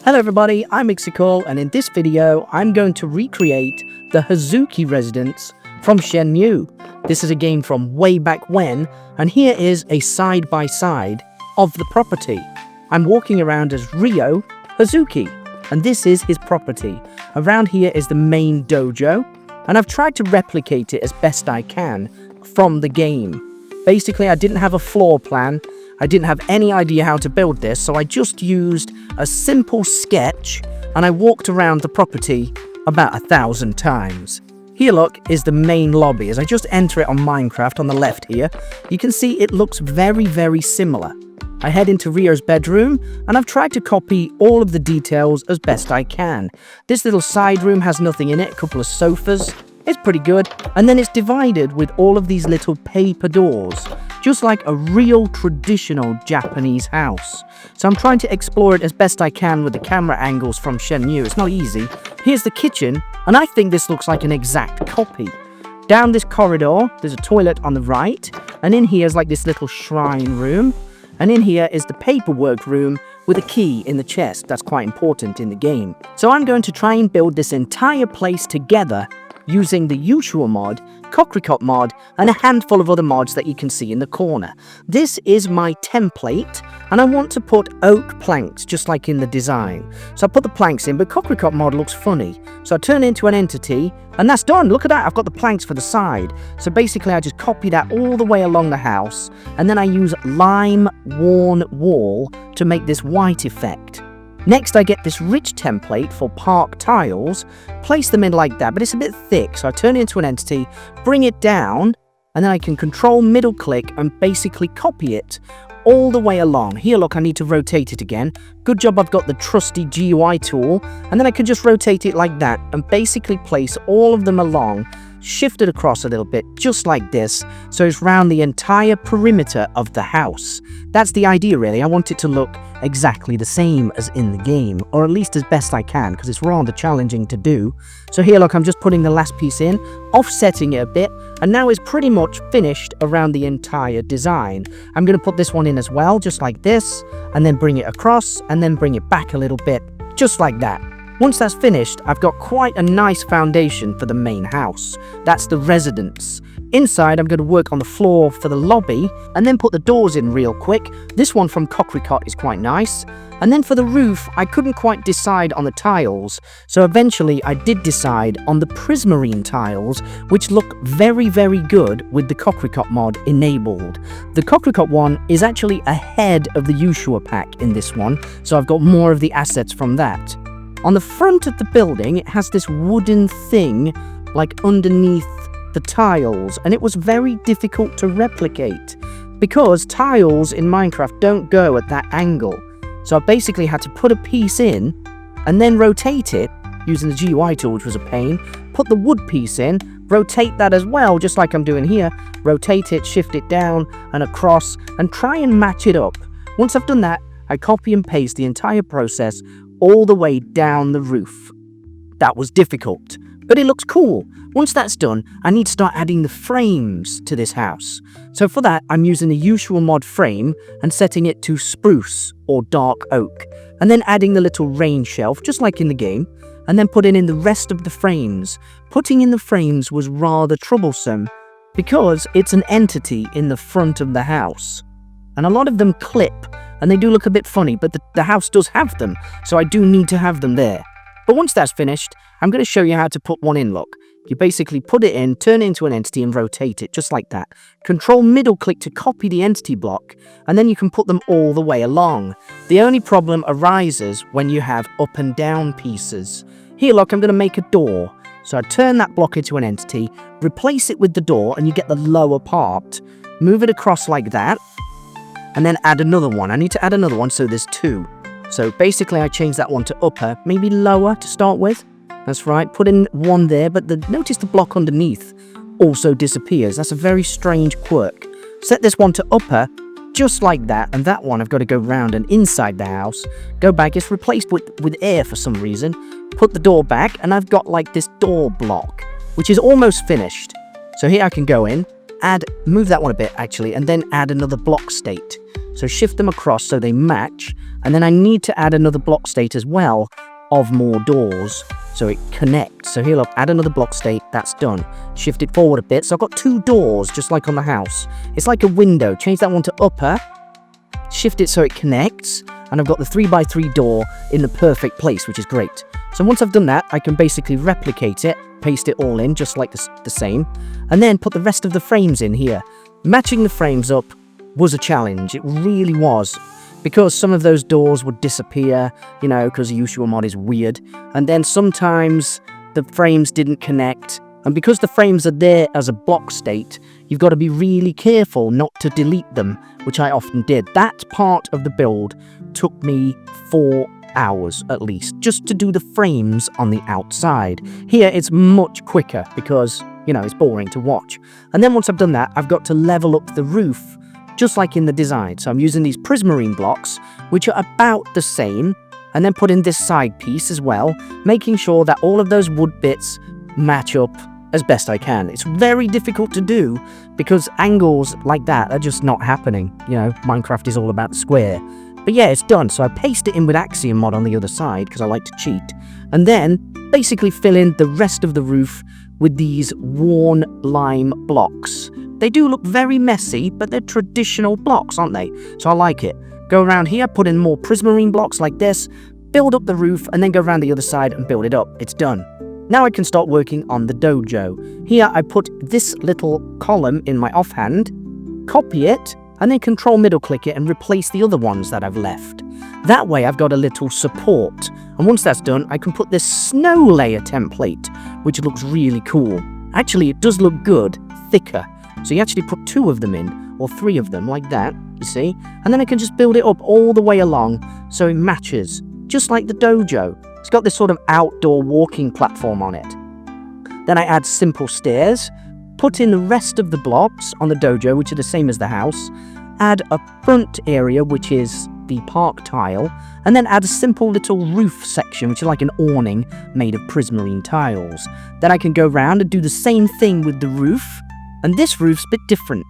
Hello everybody, I'm Mixicall, and in this video I'm going to recreate the Hazuki Residence from Shenmue. This is a game from way back when, and here is a side-by-side of the property. I'm walking around as Ryo Hazuki, and this is his property. Around here is the main dojo, and I've tried to replicate it as best I can from the game. Basically, I didn't have a floor plan. I didn't have any idea how to build this, so I just used a simple sketch and I walked around the property about 1,000 times. Here, look, is the main lobby. As I just enter it on Minecraft on the left here, you can see it looks very, very similar. I head into Ryo's bedroom and I've tried to copy all of the details as best I can. This little side room has nothing in it, a couple of sofas. It's pretty good. And then it's divided with all of these little paper doors, just like a real traditional Japanese house. So I'm trying to explore it as best I can with the camera angles from Shenmue. It's not easy. Here's the kitchen, and I think this looks like an exact copy. Down this corridor, there's a toilet on the right, and in here is like this little shrine room. And in here is the paperwork room with a key in the chest. That's quite important in the game. So I'm going to try and build this entire place together using the Yuushya mod, Cocricot mod, and a handful of other mods that you can see in the corner. This is my template, and I want to put oak planks, just like in the design. So I put the planks in, but Cocricot mod looks funny. So I turn it into an entity, and that's done. Look at that, I've got the planks for the side. So basically I just copy that all the way along the house, and then I use lime worn wall to make this white effect. Next, I get this rich template for park tiles, place them in like that, but it's a bit thick, so I turn it into an entity, bring it down, and then I can control middle click and basically copy it all the way along. Here, look, I need to rotate it again. Good job I've got the trusty GUI tool, and then I can just rotate it like that and basically place all of them along, shift it across a little bit, just like this, so it's round the entire perimeter of the house. That's the idea, really. I want it to look exactly the same as in the game, or at least as best I can, because it's rather challenging to do. So here, look, I'm just putting the last piece in, offsetting it a bit, and now it's pretty much finished around the entire design. I'm going to put this one in as well, just like this, and then bring it across, and then bring it back a little bit, just like that. Once that's finished, I've got quite a nice foundation for the main house. That's the residence. Inside, I'm going to work on the floor for the lobby, and then put the doors in real quick. This one from Cocricot is quite nice. And then for the roof, I couldn't quite decide on the tiles, so eventually I did decide on the prismarine tiles, which look very, very good with the Cocricot mod enabled. The Cocricot one is actually ahead of the Yuushya pack in this one, so I've got more of the assets from that. On the front of the building, it has this wooden thing, like underneath the tiles, and it was very difficult to replicate, because tiles in Minecraft don't go at that angle. So I basically had to put a piece in, and then rotate it, using the GUI tool, which was a pain, put the wood piece in, rotate that as well, just like I'm doing here, rotate it, shift it down and across, and try and match it up. Once I've done that, I copy and paste the entire process all the way down the roof. That was difficult, but it looks cool. Once that's done, I need to start adding the frames to this house. So for that, I'm using the Yuushya mod frame and setting it to spruce or dark oak, and then adding the little rain shelf, just like in the game, and then putting in the rest of the frames. Putting in the frames was rather troublesome because it's an entity in the front of the house, and a lot of them clip, and they do look a bit funny, but the house does have them, so I do need to have them there. But once that's finished, I'm going to show you how to put one in, look. You basically put it in, turn it into an entity, and rotate it, just like that. Control middle click to copy the entity block, and then you can put them all the way along. The only problem arises when you have up and down pieces. Here, look, I'm going to make a door. So I turn that block into an entity, replace it with the door, and you get the lower part. Move it across like that, and then add another one. I need to add another one, so there's two. So basically I change that one to upper, maybe lower to start with. That's right, put in one there, but notice the block underneath also disappears. That's a very strange quirk. Set this one to upper, just like that, and that one I've got to go round and inside the house. Go back, it's replaced with air for some reason. Put the door back, and I've got like this door block, which is almost finished. So here I can go in, add move that one a bit actually, and then add another block state. So shift them across so they match, and then I need to add another block state as well of more doors so it connects. So here, look, add another block state. That's done. Shift it forward a bit. So I've got 2 doors just like on the house. It's like a window. Change that one to upper, shift it so it connects, and I've got the 3x3 door in the perfect place, which is great. So once I've done that, I can basically replicate it, paste it all in just like the same, and then put the rest of the frames in here. Matching the frames up was a challenge. It really was, because some of those doors would disappear, you know, because Yuushya mod is weird, and then sometimes the frames didn't connect, and because the frames are there as a block state, you've got to be really careful not to delete them, which I often did. That part of the build took me 4 hours at least, just to do the frames on the outside. Here it's much quicker because, you know, it's boring to watch. And then once I've done that, I've got to level up the roof, just like in the design. So I'm using these prismarine blocks, which are about the same, and then put in this side piece as well, making sure that all of those wood bits match up as best I can. It's very difficult to do because angles like that are just not happening. You know, Minecraft is all about the square. But yeah, it's done. So I paste it in with Axiom mod on the other side because I like to cheat. And then basically fill in the rest of the roof with these worn lime blocks. They do look very messy, but they're traditional blocks, aren't they? So I like it. Go around here, put in more prismarine blocks like this, build up the roof, and then go around the other side and build it up. It's done. Now I can start working on the dojo. Here I put this little column in my offhand, copy it, and then control middle click it and replace the other ones that I've left. That way I've got a little support. And once that's done, I can put this snow layer template, which looks really cool. Actually, it does look good, thicker. So you actually put 2 of them in, or 3 of them, like that, you see? And then I can just build it up all the way along so it matches, just like the dojo. It's got this sort of outdoor walking platform on it. Then I add simple stairs, put in the rest of the blocks on the dojo, which are the same as the house, add a front area, which is the park tile, and then add a simple little roof section, which is like an awning made of prismarine tiles. Then I can go around and do the same thing with the roof, and this roof's a bit different.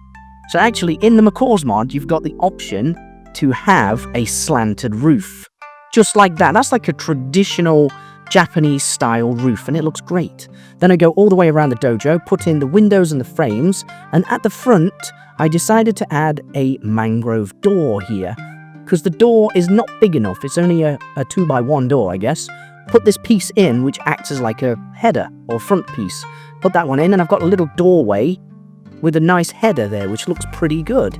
So actually, in the Macaw's mod, you've got the option to have a slanted roof. Just like that. That's like a traditional Japanese style roof, and it looks great. Then I go all the way around the dojo, put in the windows and the frames, and at the front, I decided to add a mangrove door here, because the door is not big enough. It's only a 2x1 door, I guess. Put this piece in, which acts as like a header or front piece. Put that one in, and I've got a little doorway with a nice header there, which looks pretty good.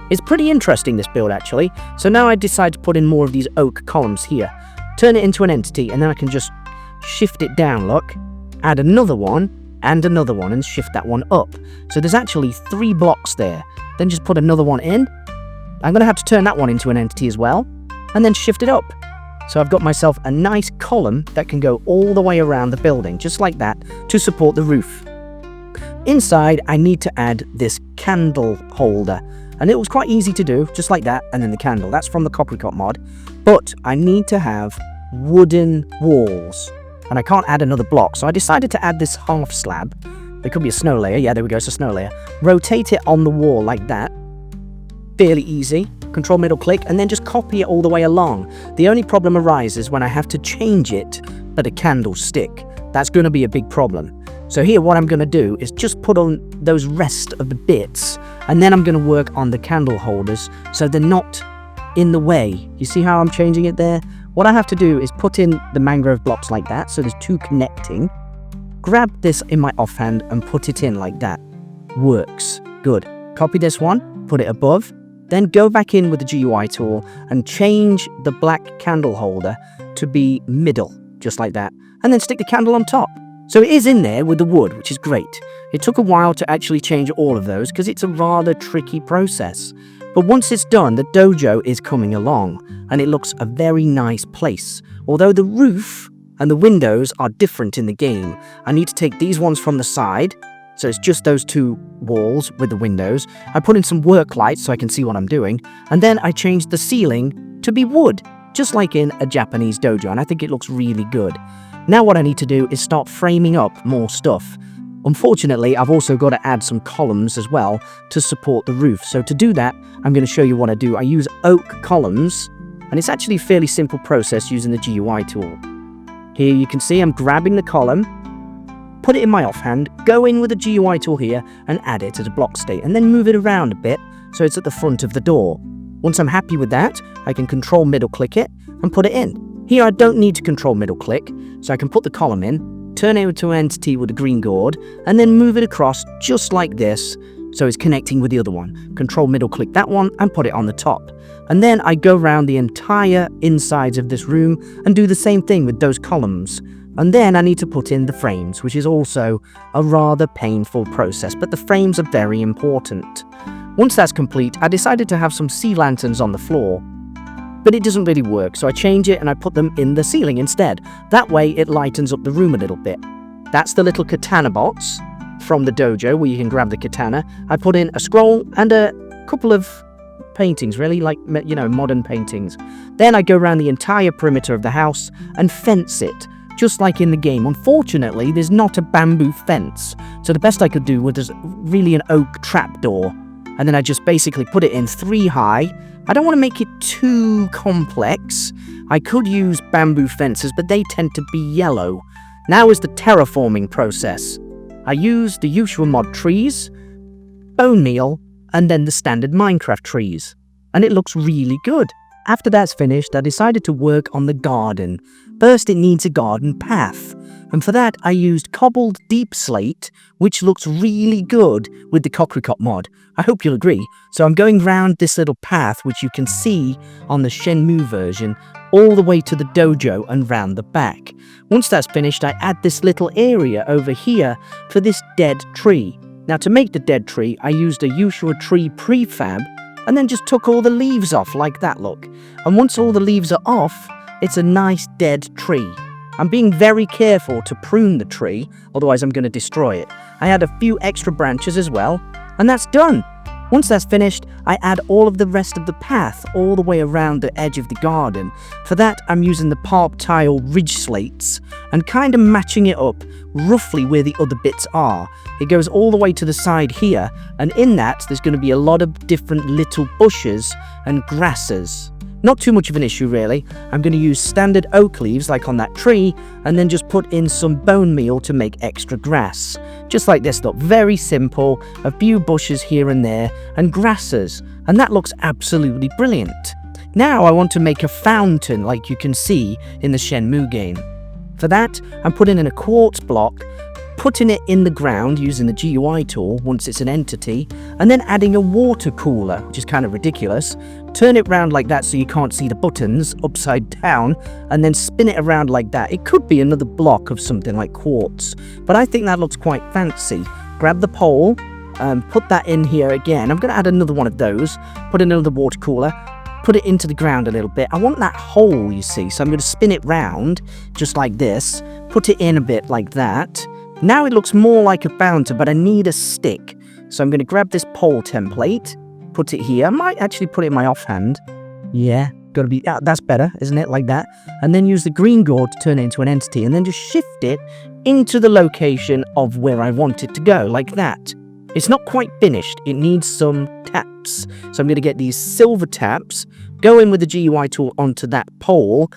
It's pretty interesting, this build, actually. So now I decide to put in more of these oak columns here. Turn it into an entity, and then I can just shift it down, look. Add another one, and shift that one up. So there's actually 3 blocks there. Then just put another one in. I'm going to have to turn that one into an entity as well, and then shift it up. So I've got myself a nice column that can go all the way around the building, just like that, to support the roof. Inside, I need to add this candle holder. And it was quite easy to do, just like that, and then the candle. That's from the Cocricot mod. But I need to have wooden walls. And I can't add another block, so I decided to add this half slab. There could be a snow layer. Yeah, there we go, it's a snow layer. Rotate it on the wall like that. Fairly easy. Control middle click, and then just copy it all the way along. The only problem arises when I have to change it at a candlestick. That's going to be a big problem. So here what I'm going to do is just put on those rest of the bits, and then I'm going to work on the candle holders so they're not in the way. You see how I'm changing it there? What I have to do is put in the mangrove blocks like that, so there's 2 connecting. Grab this in my offhand and put it in like that. Works. Good. Copy this one, put it above, then go back in with the GUI tool and change the black candle holder to be middle, just like that, and then stick the candle on top. So it is in there with the wood, which is great. It took a while to actually change all of those because it's a rather tricky process. But once it's done, the dojo is coming along, and it looks a very nice place. Although the roof and the windows are different in the game, I need to take these ones from the side, so it's just those 2 walls with the windows. I put in some work lights so I can see what I'm doing, and then I changed the ceiling to be wood, just like in a Japanese dojo, and I think it looks really good. Now what I need to do is start framing up more stuff. Unfortunately, I've also got to add some columns as well to support the roof. So to do that, I'm going to show you what I do. I use oak columns, and it's actually a fairly simple process using the GUI tool. Here you can see I'm grabbing the column, put it in my offhand, go in with the GUI tool here and add it as a block state, and then move it around a bit so it's at the front of the door. Once I'm happy with that, I can control middle click it and put it in. Here I don't need to control middle click, so I can put the column in, turn it into an entity with a green gourd, and then move it across just like this so it's connecting with the other one. Control middle click that one and put it on the top. And then I go around the entire insides of this room and do the same thing with those columns. And then I need to put in the frames, which is also a rather painful process, but the frames are very important. Once that's complete, I decided to have some sea lanterns on the floor, but it doesn't really work, so I change it and I put them in the ceiling instead. That way it lightens up the room a little bit. That's the little katana bots from the dojo where you can grab the katana. I put in a scroll and a couple of paintings, really, like, you know, modern paintings. Then I go around the entire perimeter of the house and fence it, just like in the game. Unfortunately, there's not a bamboo fence, so the best I could do was really an oak trapdoor. And then I just basically put it in 3 high. I don't want to make it too complex. I could use bamboo fences, but they tend to be yellow. Now is the terraforming process. I use the Yuushya mod trees, bone meal, and then the standard Minecraft trees. And it looks really good. After that's finished, I decided to work on the garden. First, it needs a garden path. And for that, I used cobbled deep slate, which looks really good with the Cocricot mod. I hope you'll agree. So I'm going round this little path, which you can see on the Shenmue version, all the way to the dojo and round the back. Once that's finished, I add this little area over here for this dead tree. Now, to make the dead tree, I used a Yuushya tree prefab, and then just took all the leaves off like that, look. And once all the leaves are off, it's a nice dead tree. I'm being very careful to prune the tree, otherwise I'm going to destroy it. I add a few extra branches as well, and that's done. Once that's finished, I add all of the rest of the path all the way around the edge of the garden. For that, I'm using the park tile ridge slates and kind of matching it up roughly where the other bits are. It goes all the way to the side here, and in that, there's going to be a lot of different little bushes and grasses. Not too much of an issue, really. I'm going to use standard oak leaves like on that tree, and then just put in some bone meal to make extra grass. Just like this, look, very simple, a few bushes here and there, and grasses, and that looks absolutely brilliant. Now I want to make a fountain like you can see in the Shenmue game. For that, I'm putting in a quartz block, putting it in the ground using the GUI tool once it's an entity, and then adding a water cooler, which is kind of ridiculous. Turn it around like that so you can't see the buttons upside down, and then spin it around like that. It could be another block of something like quartz, but I think that looks quite fancy. Grab the pole, put that in here again. I'm going to add another one of those, put another water cooler, put it into the ground a little bit. I want that hole, you see, so I'm going to spin it round just like this, put it in a bit like that. Now it looks more like a fountain, but I need a stick. So I'm going to grab this pole template, put it here. I might actually put it in my offhand. Yeah, gotta be, that's better, isn't it? Like that. And then use the green gourd to turn it into an entity, and then just shift it into the location of where I want it to go, like that. It's not quite finished. It needs some taps. So I'm going to get these silver taps, go in with the GUI tool onto that pole,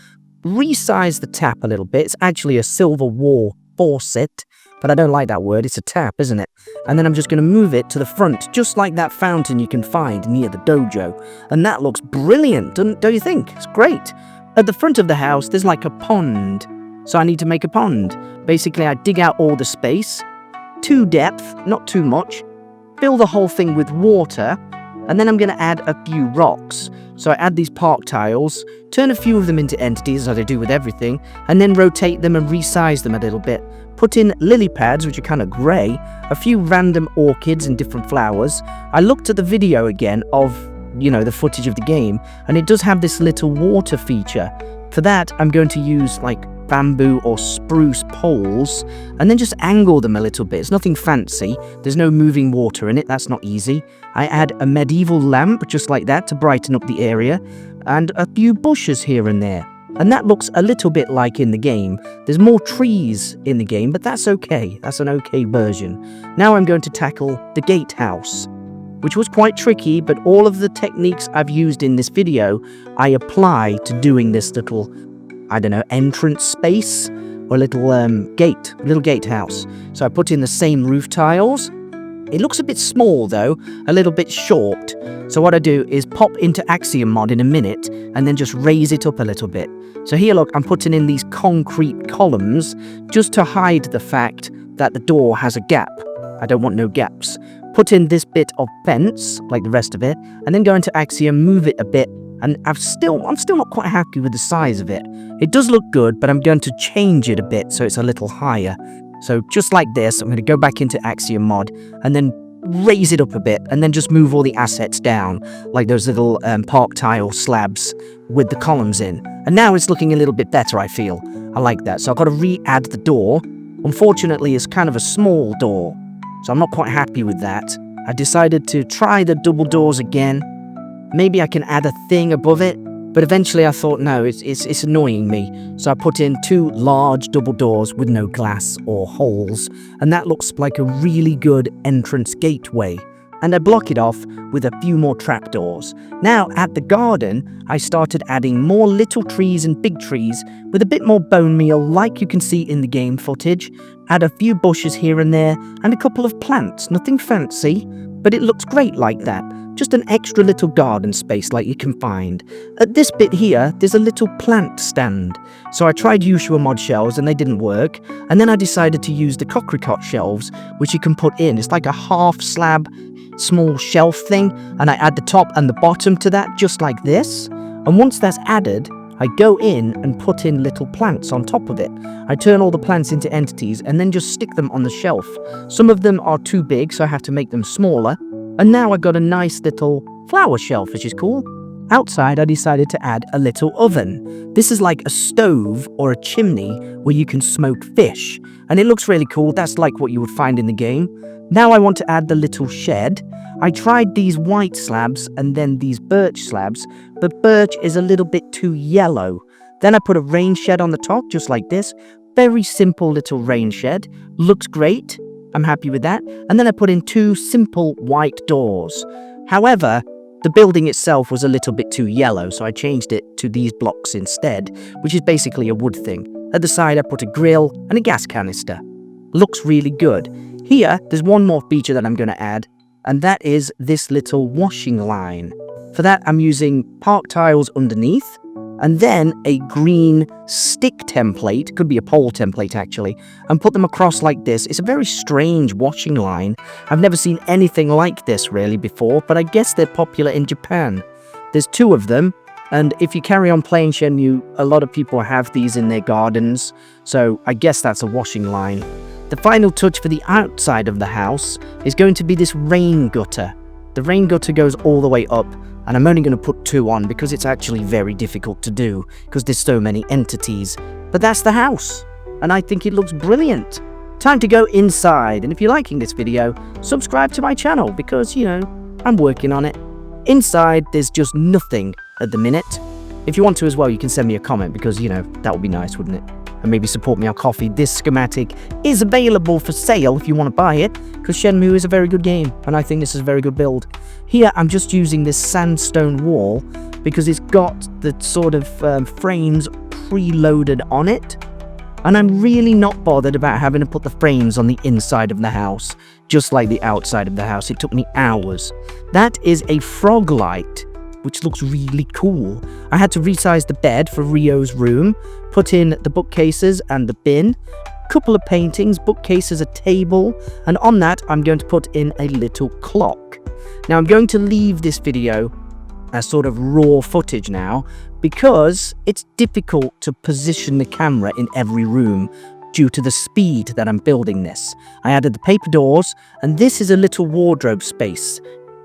resize the tap a little bit. It's actually a silver wall faucet, but I don't like that word. It's a tap, isn't it? And then I'm just going to move it to the front, just like that fountain you can find near the dojo. And that looks brilliant, don't you think? It's great. At the front of the house, there's like a pond. So I need to make a pond. Basically, I dig out all the space, to depth, not too much, fill the whole thing with water, and then I'm going to add a few rocks. So I add these park tiles, turn a few of them into entities, as I do with everything, and then rotate them and resize them a little bit. Put in lily pads, which are kind of grey, a few random orchids and different flowers. I looked at the video again of, you know, the footage of the game, and it does have this little water feature. For that, I'm going to use like bamboo or spruce poles, and then just angle them a little bit. It's nothing fancy. There's no moving water in it. That's not easy. I add a medieval lamp, just like that, to brighten up the area, and a few bushes here and there. And that looks a little bit like in the game. There's more trees in the game, but that's okay. That's an okay version. Now I'm going to tackle the gatehouse, which was quite tricky, but all of the techniques I've used in this video, I apply to doing this little, I don't know, entrance space or little gatehouse. So I put in the same roof tiles. It looks a bit small though, a little bit short. So what I do is pop into Axiom Mod in a minute and then just raise it up a little bit. So here, look, I'm putting in these concrete columns just to hide the fact that the door has a gap. I don't want no gaps. Put in this bit of fence, like the rest of it, and then go into Axiom, move it a bit, and I'm still not quite happy with the size of it. It does look good, but I'm going to change it a bit so it's a little higher. So just like this, I'm going to go back into Axiom Mod and then raise it up a bit and then just move all the assets down, like those little park tile slabs with the columns in. And now it's looking a little bit better, I feel. I like that. So I've got to re-add the door. Unfortunately, it's kind of a small door, so I'm not quite happy with that. I decided to try the double doors again. Maybe I can add a thing above it, but eventually I thought, no, it's annoying me. So I put in 2 large double doors with no glass or holes, and that looks like a really good entrance gateway. And I block it off with a few more trapdoors. Now, at the garden, I started adding more little trees and big trees with a bit more bone meal, like you can see in the game footage. Add a few bushes here and there, and a couple of plants. Nothing fancy, but it looks great like that. Just an extra little garden space like you can find. At this bit here, there's a little plant stand. So I tried Yuushya Mod shelves and they didn't work. And then I decided to use the Cocricot shelves, which you can put in. It's like a half slab, small shelf thing. And I add the top and the bottom to that, just like this. And once that's added, I go in and put in little plants on top of it. I turn all the plants into entities and then just stick them on the shelf. Some of them are too big, so I have to make them smaller. And now I've got a nice little flower shelf, which is cool. Outside, I decided to add a little oven. This is like a stove or a chimney where you can smoke fish. And it looks really cool. That's like what you would find in the game. Now I want to add the little shed. I tried these white slabs and then these birch slabs, but birch is a little bit too yellow. Then I put a rain shed on the top, just like this. Very simple little rain shed. Looks great. I'm happy with that. And then I put in 2 simple white doors. However, the building itself was a little bit too yellow, so I changed it to these blocks instead, which is basically a wood thing. At the side, I put a grill and a gas canister. Looks really good. Here, there's one more feature that I'm going to add, and that is this little washing line. For that, I'm using park tiles underneath, and then a green stick template, could be a pole template actually, and put them across like this. It's a very strange washing line. I've never seen anything like this really before, but I guess they're popular in Japan. There's 2 of them, and if you carry on playing Shenmue, a lot of people have these in their gardens, so I guess that's a washing line. The final touch for the outside of the house is going to be this rain gutter. The rain gutter goes all the way up, and I'm only going to put 2 on because it's actually very difficult to do because there's so many entities. But that's the house, and I think it looks brilliant. Time to go inside, and if you're liking this video, subscribe to my channel because, you know, I'm working on it. Inside, there's just nothing at the minute. If you want to as well, you can send me a comment because, you know, that would be nice, wouldn't it? And maybe support me on Coffee. This schematic is available for sale if you want to buy it, because Shenmue is a very good game, and I think this is a very good build. Here, I'm just using this sandstone wall because it's got the sort of frames preloaded on it, and I'm really not bothered about having to put the frames on the inside of the house, just like the outside of the house. It took me hours. That is a frog light, which looks really cool. I had to resize the bed for Ryo's room, put in the bookcases and the bin, couple of paintings, bookcases, a table, and on that I'm going to put in a little clock. Now I'm going to leave this video as sort of raw footage now because it's difficult to position the camera in every room due to the speed that I'm building this. I added the paper doors, and this is a little wardrobe space.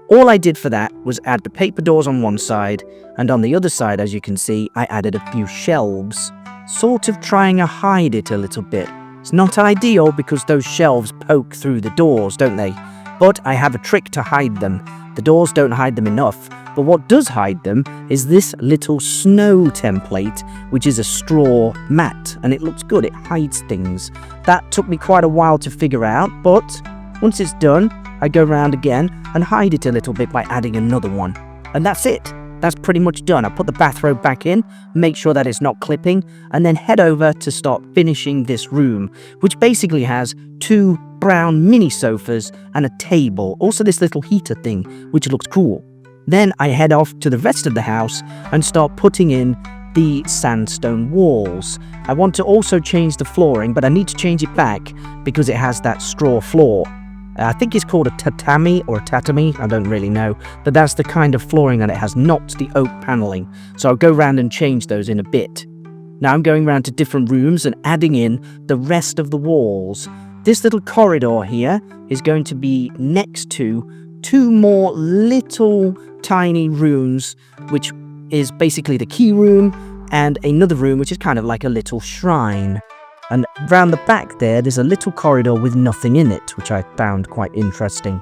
All I did for that was add the paper doors on one side, and on the other side, as you can see, I added a few shelves, sort of trying to hide it a little bit. It's not ideal because those shelves poke through the doors, don't they? But I have a trick to hide them. The doors don't hide them enough, but what does hide them is this little snow template, which is a straw mat, and it looks good, it hides things. That took me quite a while to figure out, but once it's done, I go around again and hide it a little bit by adding another one. And that's it. That's pretty much done. I put the bathrobe back in, make sure that it's not clipping, and then head over to start finishing this room, which basically has 2 brown mini sofas and a table, also this little heater thing, which looks cool. Then I head off to the rest of the house and start putting in the sandstone walls. I want to also change the flooring, but I need to change it back because it has that straw floor. I think it's called a tatami or a tatami, I don't really know, but that's the kind of flooring that it has, not the oak paneling. So I'll go around and change those in a bit. Now I'm going around to different rooms and adding in the rest of the walls. This little corridor here is going to be next to 2 more little tiny rooms, which is basically the key room and another room which is kind of like a little shrine. And round the back there's a little corridor with nothing in it, which I found quite interesting.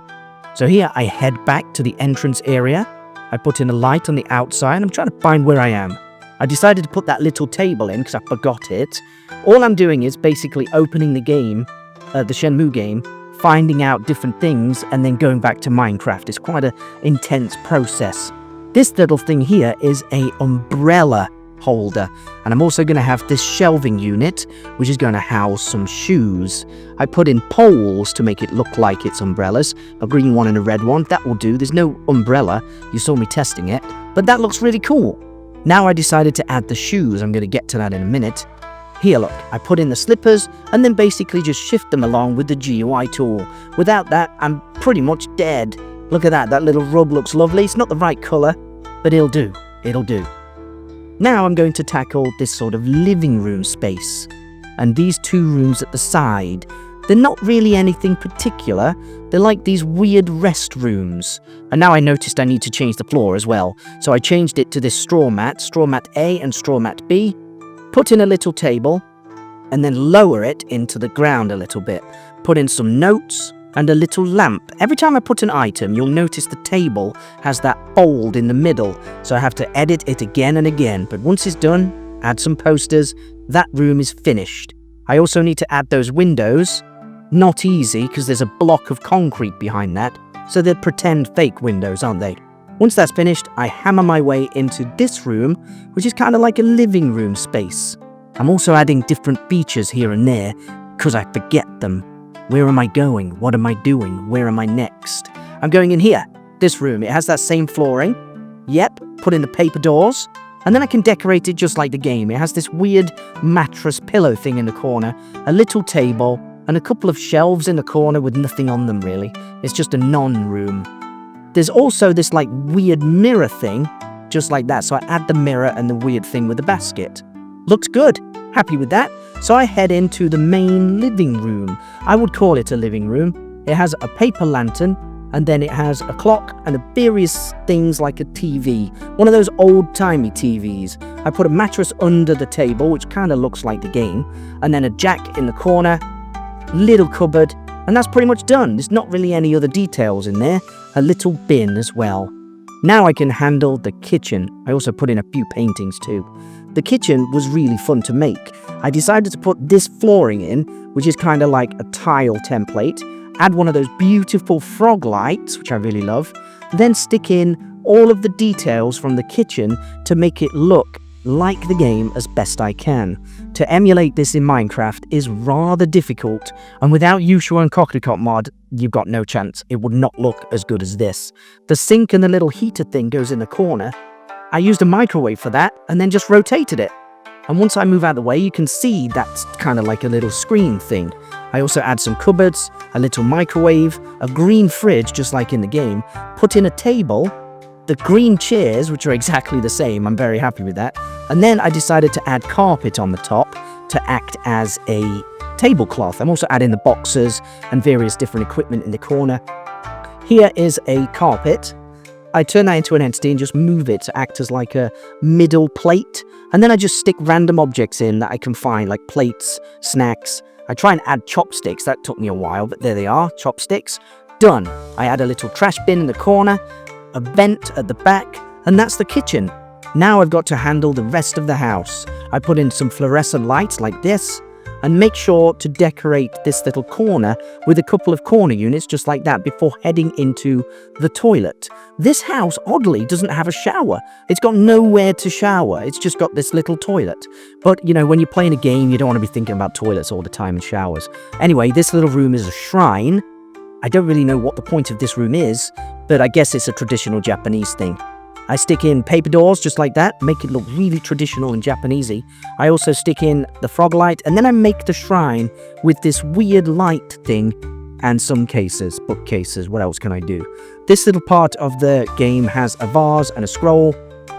So here I head back to the entrance area. I put in a light on the outside. I'm trying to find where I am. I decided to put that little table in because I forgot it. All I'm doing is basically opening the game, the Shenmue game, finding out different things, and then going back to Minecraft. It's quite an intense process. This little thing here is an umbrella holder, and I'm also going to have this shelving unit which is going to house some shoes. I put in poles to make it look like it's umbrellas, a green one and a red one. That will do. There's no umbrella, you saw me testing it, but that looks really cool. Now I decided to add the shoes. I'm going to get to that in a minute. Here, look, I put in the slippers and then basically just shift them along with the GUI tool. Without that, I'm pretty much dead. Look at that, that little rug looks lovely. It's not the right colour, but it'll do. It'll do. Now I'm going to tackle this sort of living room space. And these 2 rooms at the side, they're not really anything particular. They're like these weird rest rooms. And now I noticed I need to change the floor as well. So I changed it to this straw mat A and straw mat B, put in a little table, and then lower it into the ground a little bit. Put in some notes and a little lamp. Every time I put an item, you'll notice the table has that fold in the middle, so I have to edit it again and again. But once it's done, add some posters, that room is finished. I also need to add those windows. Not easy, because there's a block of concrete behind that, so they're pretend fake windows, aren't they? Once that's finished, I hammer my way into this room, which is kind of like a living room space. I'm also adding different features here and there, because I forget them. Where am I going? What am I doing? Where am I next? I'm going in here, this room. It has that same flooring. Yep, put in the paper doors. And then I can decorate it just like the game. It has this weird mattress pillow thing in the corner, a little table, and a couple of shelves in the corner with nothing on them really. It's just a non-room. There's also this like weird mirror thing, just like that. So I add the mirror and the weird thing with the basket. Looks good. Happy with that. So I head into the main living room. I would call it a living room. It has a paper lantern, and then it has a clock and various things like a TV. One of those old-timey TVs. I put a mattress under the table, which kind of looks like the game, and then a jack in the corner, little cupboard, and that's pretty much done. There's not really any other details in there. A little bin as well. Now I can handle the kitchen. I also put in a few paintings too. The kitchen was really fun to make. I decided to put this flooring in, which is kind of like a tile template, add one of those beautiful frog lights, which I really love, then stick in all of the details from the kitchen to make it look like the game as best I can. To emulate this in Minecraft is rather difficult, and without Yuushya and Cocricot mod, you've got no chance. It would not look as good as this. The sink and the little heater thing goes in the corner. I used a microwave for that, and then just rotated it. And once I move out of the way, you can see that's kind of like a little screen thing. I also add some cupboards, a little microwave, a green fridge, just like in the game, put in a table, the green chairs, which are exactly the same. I'm very happy with that. And then I decided to add carpet on the top to act as a tablecloth. I'm also adding the boxes and various different equipment in the corner. Here is a carpet. I turn that into an entity and just move it to act as like a middle plate. And then I just stick random objects in that I can find, like plates, snacks. I try and add chopsticks. That took me a while, but there they are, chopsticks. Done. I add a little trash bin in the corner, a vent at the back, and that's the kitchen. Now I've got to handle the rest of the house. I put in some fluorescent lights like this, and make sure to decorate this little corner with a couple of corner units just like that before heading into the toilet. This house, oddly, doesn't have a shower. It's got nowhere to shower. It's just got this little toilet. But, you know, when you're playing a game, you don't want to be thinking about toilets all the time and showers. Anyway, this little room is a shrine. I don't really know what the point of this room is, but I guess it's a traditional Japanese thing. I stick in paper doors just like that, make it look really traditional and Japanesey. I also stick in the frog light, and then I make the shrine with this weird light thing and some cases, bookcases. What else can I do? This little part of the game has a vase and a scroll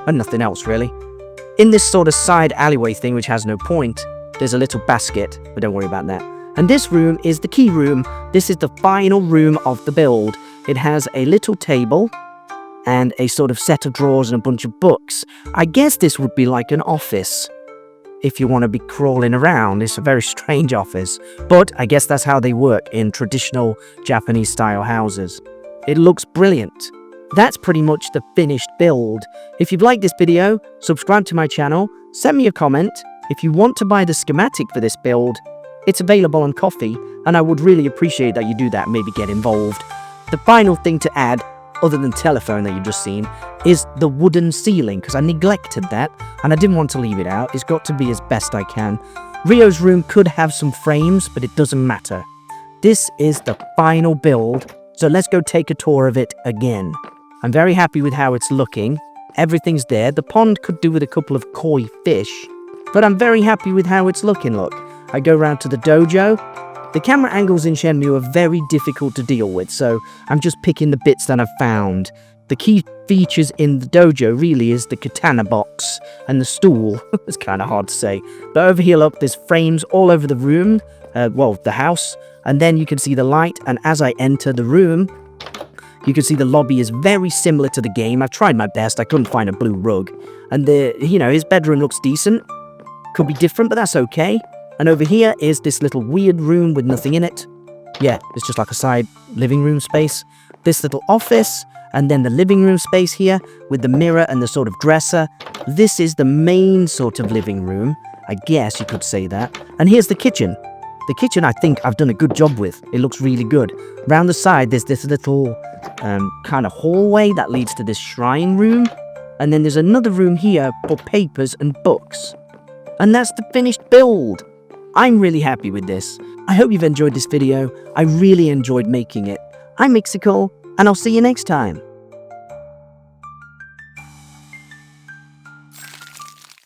and nothing else really. In this sort of side alleyway thing, which has no point, there's a little basket, but don't worry about that. And this room is the key room. This is the final room of the build. It has a little table and a sort of set of drawers and a bunch of books. I guess this would be like an office if you want to be crawling around. It's a very strange office, but I guess that's how they work in traditional Japanese style houses. It looks brilliant. That's pretty much the finished build. If you've liked this video, subscribe to my channel, send me a comment. If you want to buy the schematic for this build, it's available on Ko-fi, and I would really appreciate that you do that, maybe get involved. The final thing to add, other than telephone that you've just seen, is the wooden ceiling, because I neglected that and I didn't want to leave it out. It's got to be as best I can. Ryo's room could have some frames, but it doesn't matter. This is the final build, so let's go take a tour of it again. I'm very happy with how it's looking. Everything's there. The pond could do with a couple of koi fish, but I'm very happy with how it's looking. Look, I go round to the dojo. The camera angles in Shenmue are very difficult to deal with, so I'm just picking the bits that I've found. The key features in the dojo really is the katana box and the stool. It's kind of hard to say. But over here, look, there's frames all over the room, the house, and then you can see the light, and as I enter the room, you can see the lobby is very similar to the game. I've tried my best. I couldn't find a blue rug. And his bedroom looks decent. Could be different, but that's okay. And over here is this little weird room with nothing in it. Yeah, it's just like a side living room space. This little office, and then the living room space here with the mirror and the sort of dresser. This is the main sort of living room. I guess you could say that. And here's the kitchen. The kitchen I think I've done a good job with. It looks really good. Round the side there's this little kind of hallway that leads to this shrine room. And then there's another room here for papers and books. And that's the finished build. I'm really happy with this. I hope you've enjoyed this video. I really enjoyed making it. I'm Mixical, and I'll see you next time.